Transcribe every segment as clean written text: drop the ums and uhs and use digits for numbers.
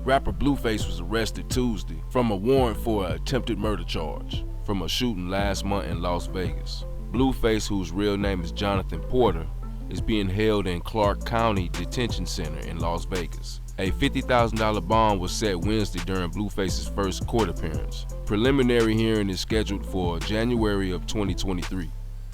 Rapper Blueface was arrested Tuesday from a warrant for an attempted murder charge from a shooting last month in Las Vegas. Blueface, whose real name is Jonathan Porter, is being held in Clark County Detention Center in Las Vegas. A $50,000 bond was set Wednesday during Blueface's first court appearance. Preliminary hearing is scheduled for January of 2023.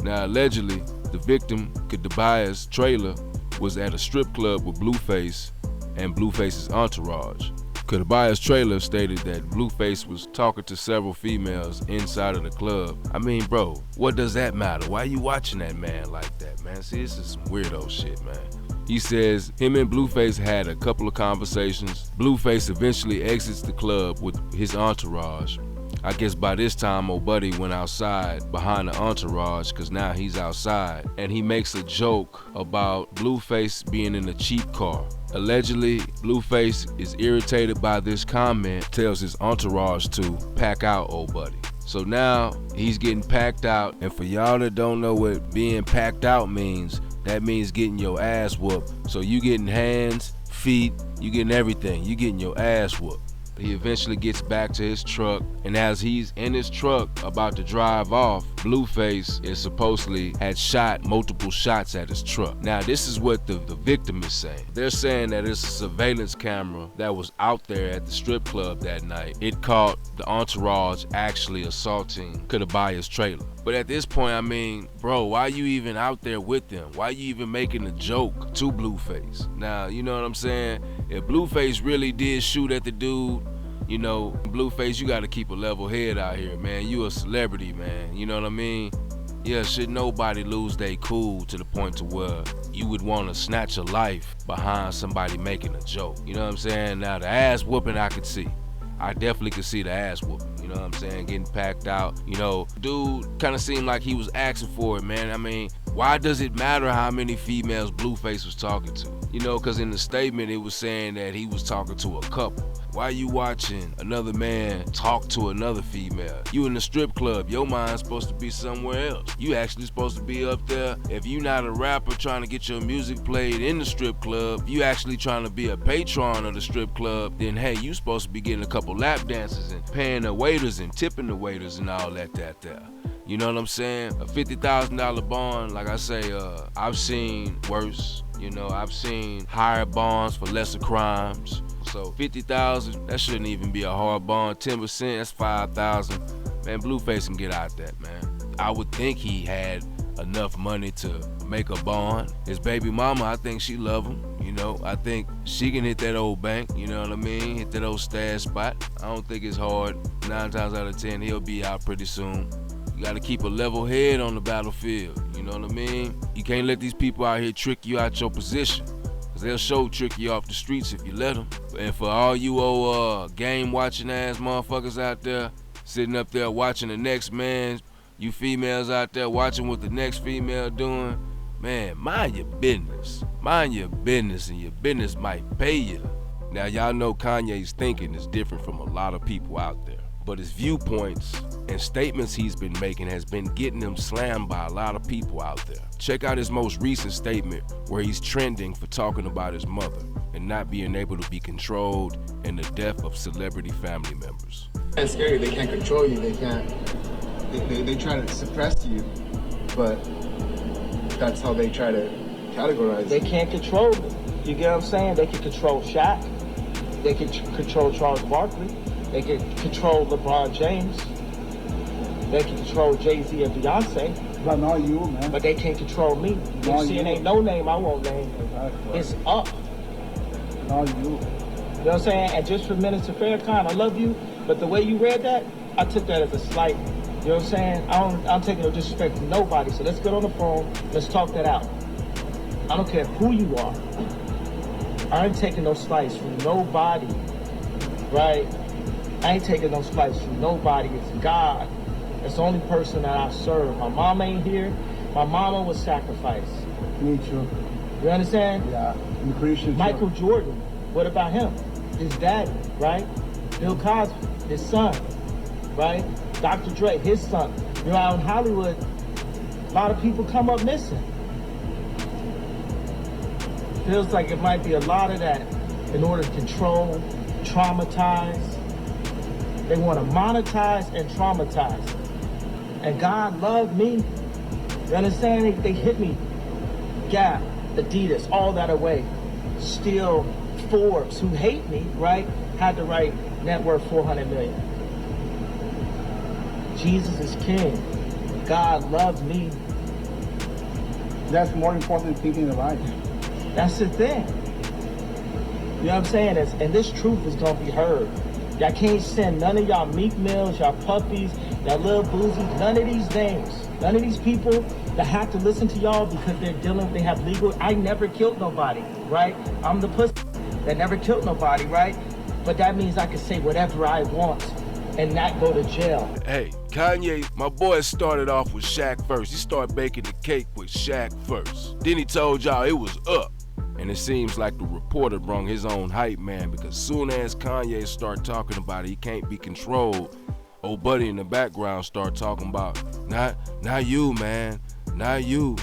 Now, allegedly, the victim, Akademiks' trailer, was at a strip club with Blueface and Blueface's entourage. Akademiks' trailer stated that Blueface was talking to several females inside of the club. I mean, bro, what does that matter? Why you watching that man like that, man? See, this is some weirdo shit, man. He says him and Blueface had a couple of conversations. Blueface eventually exits the club with his entourage. I guess by this time, old buddy went outside behind the entourage because now he's outside. And he makes a joke about Blueface being in a cheap car. Allegedly, Blueface is irritated by this comment, tells his entourage to pack out, old buddy. So now he's getting packed out. And for y'all that don't know what being packed out means, that means getting your ass whooped. So you getting hands, feet, you getting everything. You getting your ass whooped. He eventually gets back to his truck, and as he's in his truck about to drive off, Blueface is supposedly had shot multiple shots at his truck. Now, this is what the victim is saying. They're saying that it's a surveillance camera that was out there at the strip club that night. It caught the entourage actually assaulting Akademiks' trailer. But at this point, I mean, bro, why are you even out there with them? Why are you even making a joke to Blueface? Now, you know what I'm saying? If Blueface really did shoot at the dude, you know, Blueface, you gotta keep a level head out here, man. You a celebrity, man. You know what I mean? Yeah, should nobody lose their cool to the point to where you would want to snatch a life behind somebody making a joke. You know what I'm saying? Now, the ass whooping I could see. I definitely could see the ass whooping, you know what I'm saying? Getting packed out, you know. Dude kind of seemed like he was asking for it, man. I mean, why does it matter how many females Blueface was talking to? You know, because in the statement, it was saying that he was talking to a couple. Why are you watching another man talk to another female? You in the strip club, your mind's supposed to be somewhere else. You actually supposed to be up there. If you not a rapper trying to get your music played in the strip club, you actually trying to be a patron of the strip club, then hey, you supposed to be getting a couple lap dances and paying the waiters and tipping the waiters and all that there. You know what I'm saying? A $50,000 bond, like I say, I've seen worse. You know, I've seen higher bonds for lesser crimes. So $50,000, that shouldn't even be a hard bond. 10%, that's $5,000. Man, Blueface can get out that, man. I would think he had enough money to make a bond. His baby mama, I think she love him. You know, I think she can hit that old bank, you know what I mean? Hit that old stash spot. I don't think it's hard. 9 times out of 10, he'll be out pretty soon. You gotta keep a level head on the battlefield, you know what I mean? You can't let these people out here trick you out your position, cause they'll show trick you off the streets if you let them. And for all you old game watching ass motherfuckers out there, sitting up there watching the next man, you females out there watching what the next female doing, man, mind your business. Mind your business, and your business might pay you. Now, y'all know Kanye's thinking is different from a lot of people out there, but his viewpoints and statements he's been making has been getting him slammed by a lot of people out there. Check out his most recent statement where he's trending for talking about his mother and not being able to be controlled and the death of celebrity family members. It's scary, they can't control you, they try to suppress you, but that's how they try to categorize you. They can't control me, you get what I'm saying? They can control Shaq, they can control Charles Barkley, they can control LeBron James, they can control Jay-Z and Beyonce. But not you, man. But they can't control me. You see, it ain't no name I won't name. Exactly. It's up. Not you. You know what I'm saying? And just for Minister Farrakhan, I love you, but the way you read that, I took that as a slight. You know what I'm saying? I don't take no disrespect from nobody, so let's get on the phone, let's talk that out. I don't care who you are. I ain't taking no slice from nobody, right? I ain't taking no slice from nobody. It's God. That's the only person that I serve. My mom ain't here. My mama was sacrificed. Me too. You understand? Yeah, I'm Christian. Michael Jordan, what about him? His daddy, right? Bill Cosby, his son, right? Dr. Dre, his son. You know, out in Hollywood, a lot of people come up missing. Feels like it might be a lot of that in order to control, traumatize. They want to monetize and traumatize. And God loved me. You understand? They hit me. Gap, Adidas, all that away. Still, Forbes, who hate me, right, had to write net worth 400 million. Jesus is king. God loved me. That's more important than thinking alive. That's the thing. You know what I'm saying? And this truth is gonna be heard. Y'all can't send none of y'all Meek Mills, y'all puppies, y'all little boozy, none of these names, none of these people that have to listen to y'all because they have legal. I never killed nobody, right? I'm the pussy that never killed nobody, right? But that means I can say whatever I want and not go to jail. Hey, Kanye, my boy started off with Shaq first. He started baking the cake with Shaq first. Then he told y'all it was up. And it seems like the reporter brung his own hype man, because soon as Kanye start talking about it, he can't be controlled. Old buddy in the background start talking about, not you, man. Not you,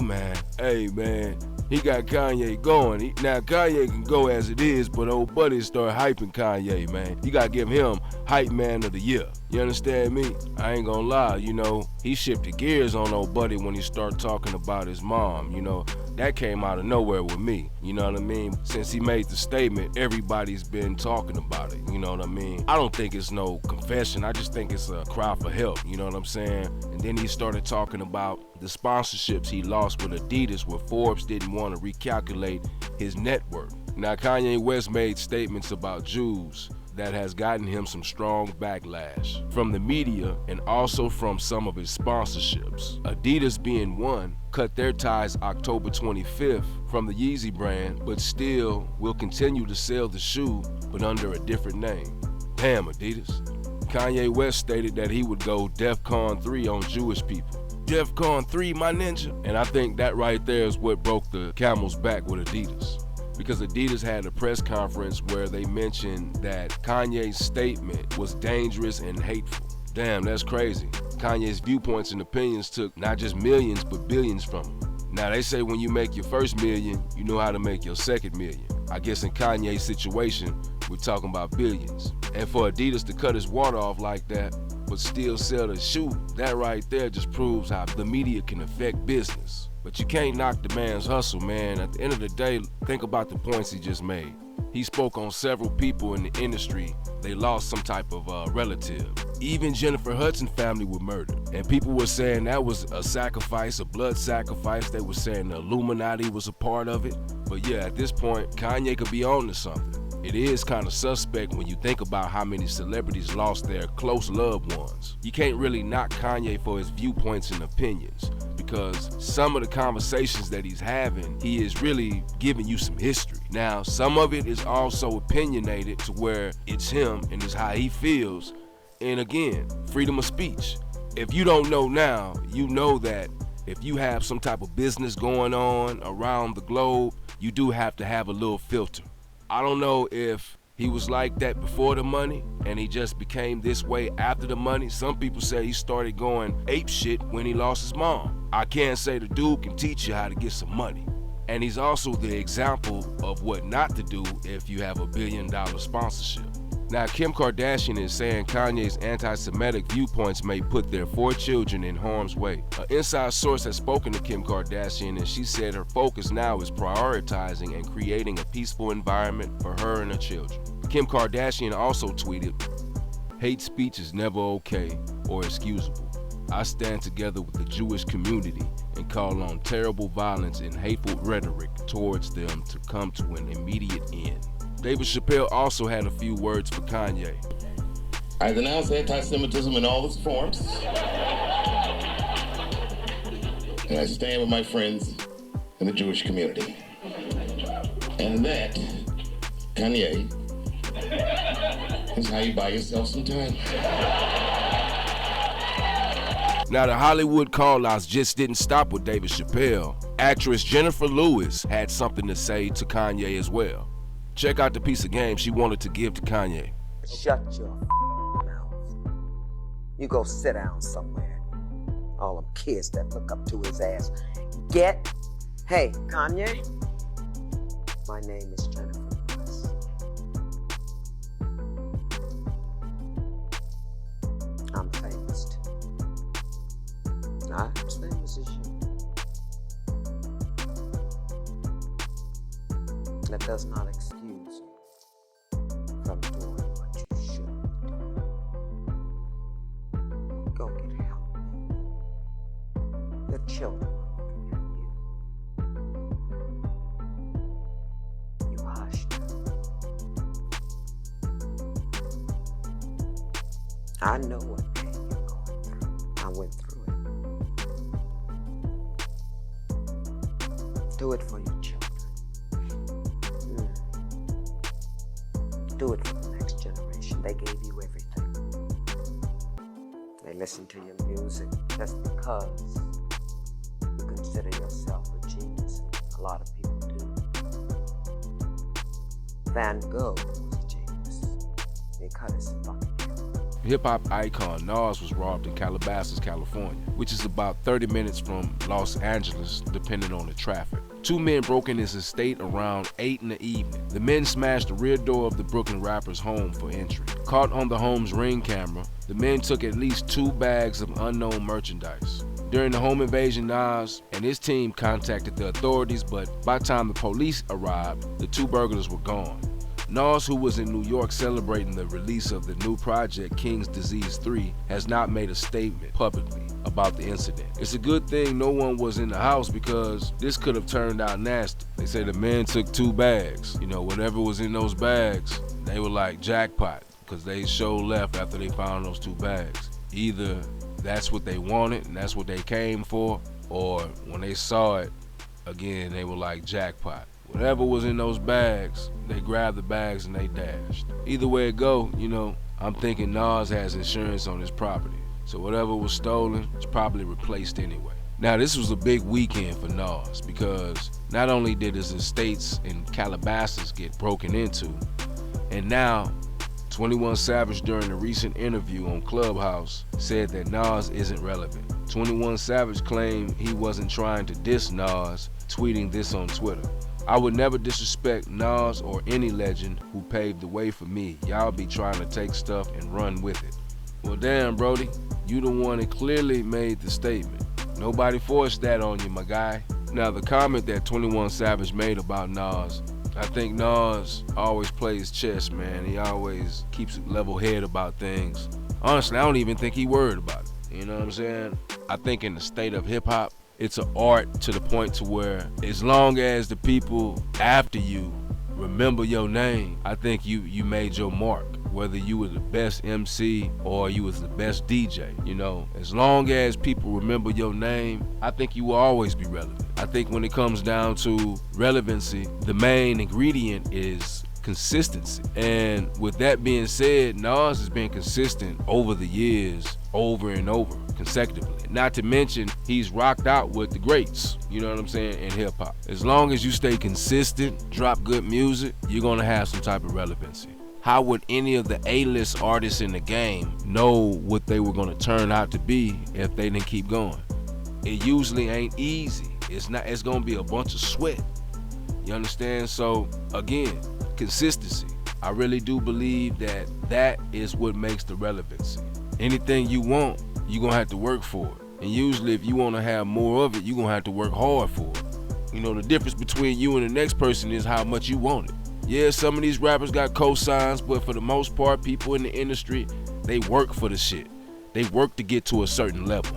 man. Hey, man, he got Kanye going. Now, Kanye can go as it is, but old buddy start hyping Kanye, man. You gotta give him Hype Man of the Year. You understand me? I ain't gonna lie, you know, he shifted gears on old buddy when he started talking about his mom, you know. That came out of nowhere with me, you know what I mean? Since he made the statement, everybody's been talking about it, you know what I mean? I don't think it's no confession, I just think it's a cry for help, you know what I'm saying? And then he started talking about the sponsorships he lost with Adidas, where Forbes didn't want to recalculate his net worth. Now, Kanye West made statements about Jews that has gotten him some strong backlash from the media and also from some of his sponsorships. Adidas being one, cut their ties October 25th from the Yeezy brand, but still will continue to sell the shoe, but under a different name. Damn, Adidas. Kanye West stated that he would go DEFCON 3 on Jewish people. DEFCON 3, my ninja. And I think that right there is what broke the camel's back with Adidas. Because Adidas had a press conference where they mentioned that Kanye's statement was dangerous and hateful. Damn, that's crazy. Kanye's viewpoints and opinions took not just millions, but billions from him. Now, they say when you make your first million, you know how to make your second million. I guess in Kanye's situation, we're talking about billions. And for Adidas to cut his water off like that, but still sell the shoe, that right there just proves how the media can affect business. But you can't knock the man's hustle, man. At the end of the day, think about the points he just made. He spoke on several people in the industry. They lost some type of relative. Even Jennifer Hudson's family were murdered. And people were saying that was a sacrifice, a blood sacrifice. They were saying the Illuminati was a part of it. But yeah, at this point, Kanye could be on to something. It is kind of suspect when you think about how many celebrities lost their close loved ones. You can't really knock Kanye for his viewpoints and opinions, because some of the conversations that he's having, he is really giving you some history. Now, some of it is also opinionated to where it's him and it's how he feels. And again, freedom of speech. If you don't know now, you know that if you have some type of business going on around the globe, you do have to have a little filter. I don't know if he was like that before the money and he just became this way after the money. Some people say he started going ape shit when he lost his mom. I can't say the dude can teach you how to get some money. And he's also the example of what not to do if you have $1 billion sponsorship. Now, Kim Kardashian is saying Kanye's anti-Semitic viewpoints may put their 4 children in harm's way. An inside source has spoken to Kim Kardashian, and she said her focus now is prioritizing and creating a peaceful environment for her and her children. Kim Kardashian also tweeted, "Hate speech is never okay or excusable. I stand together with the Jewish community and call on terrible violence and hateful rhetoric towards them to come to an immediate end." David Chappelle also had a few words for Kanye. I denounce anti-Semitism in all its forms. And I stand with my friends in the Jewish community. And that, Kanye, is how you buy yourself some time. Now, the Hollywood call-outs just didn't stop with David Chappelle. Actress Jennifer Lewis had something to say to Kanye as well. Check out the piece of game she wanted to give to Kanye. Shut your mouth. You go sit down somewhere. All them kids that look up to his ass. Hey, Kanye, my name is Jennifer Lewis. that does not excuse you from doing what you should be doing. Go get help. Your children are looking at you. You hushed them. I know what pain you're going through. I went through it. Do it for your children. Do it for the next generation. They gave you everything. They listen to your music just because you consider yourself a genius. A lot of people do. Van Gogh was a genius. He cut his fucking hair. Hip-hop icon Nas was robbed in Calabasas, California, which is about 30 minutes from Los Angeles, depending on the traffic. Two men broke in his estate around 8 in the evening. The men smashed the rear door of the Brooklyn rapper's home for entry. Caught on the home's Ring camera, the men took at least 2 bags of unknown merchandise. During the home invasion, Nas and his team contacted the authorities, but by the time the police arrived, the 2 burglars were gone. Nas, who was in New York celebrating the release of the new project King's Disease 3, has not made a statement publicly about the incident. It's a good thing no one was in the house because this could have turned out nasty. They say the men took 2 bags. You know, whatever was in those bags, they were like jackpot because they sure left after they found those 2 bags. Either that's what they wanted and that's what they came for, or when they saw it, again, they were like jackpot. Whatever was in those bags, they grabbed the bags and they dashed. Either way it go, you know, I'm thinking Nas has insurance on his property. So whatever was stolen is probably replaced anyway. Now this was a big weekend for Nas because not only did his estates in Calabasas get broken into, and now 21 Savage during a recent interview on Clubhouse said that Nas isn't relevant. 21 Savage claimed he wasn't trying to diss Nas, tweeting this on Twitter. I would never disrespect Nas or any legend who paved the way for me. Y'all be trying to take stuff and run with it. Well, damn, Brody, you the one that clearly made the statement. Nobody forced that on you, my guy. Now, the comment that 21 Savage made about Nas, I think Nas always plays chess, man. He always keeps a level head about things. Honestly, I don't even think he worried about it. You know what I'm saying? I think in the state of hip-hop, it's an art to the point to where as long as the people after you remember your name, I think you made your mark. Whether you were the best MC or you was the best DJ, you know, as long as people remember your name, I think you will always be relevant. I think when it comes down to relevancy, the main ingredient is consistency. And with that being said, Nas has been consistent over the years, over and over, consecutively. Not to mention, he's rocked out with the greats, you know what I'm saying, in hip hop. As long as you stay consistent, drop good music, you're gonna have some type of relevancy. How would any of the A-list artists in the game know what they were gonna turn out to be if they didn't keep going? It usually ain't easy. It's gonna be a bunch of sweat. You understand? So again, consistency. I really do believe that is what makes the relevancy. Anything you want, you're gonna have to work for it. And usually if you wanna have more of it, you're gonna have to work hard for it. You know, the difference between you and the next person is how much you want it. Yeah, some of these rappers got cosigns, but for the most part, people in the industry, they work for the shit. They work to get to a certain level.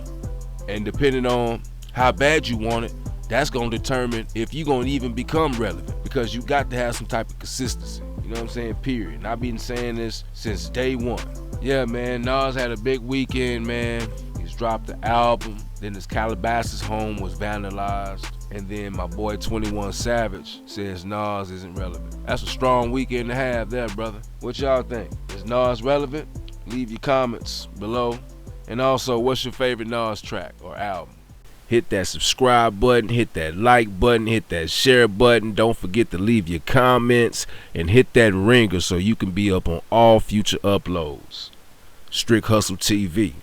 And depending on how bad you want it, that's gonna determine if you're gonna even become relevant, because you got to have some type of consistency. You know what I'm saying? Period. And I've been saying this since day one. Yeah, man, Nas had a big weekend, man. He's dropped the album, then his Calabasas home was vandalized, and then my boy 21 Savage says Nas isn't relevant. That's a strong weekend to have there, brother. What y'all think? Is Nas relevant? Leave your comments below. And also, what's your favorite Nas track or album? Hit that subscribe button, hit that like button, hit that share button. Don't forget to leave your comments and hit that ringer so you can be up on all future uploads. Strict Hustle TV.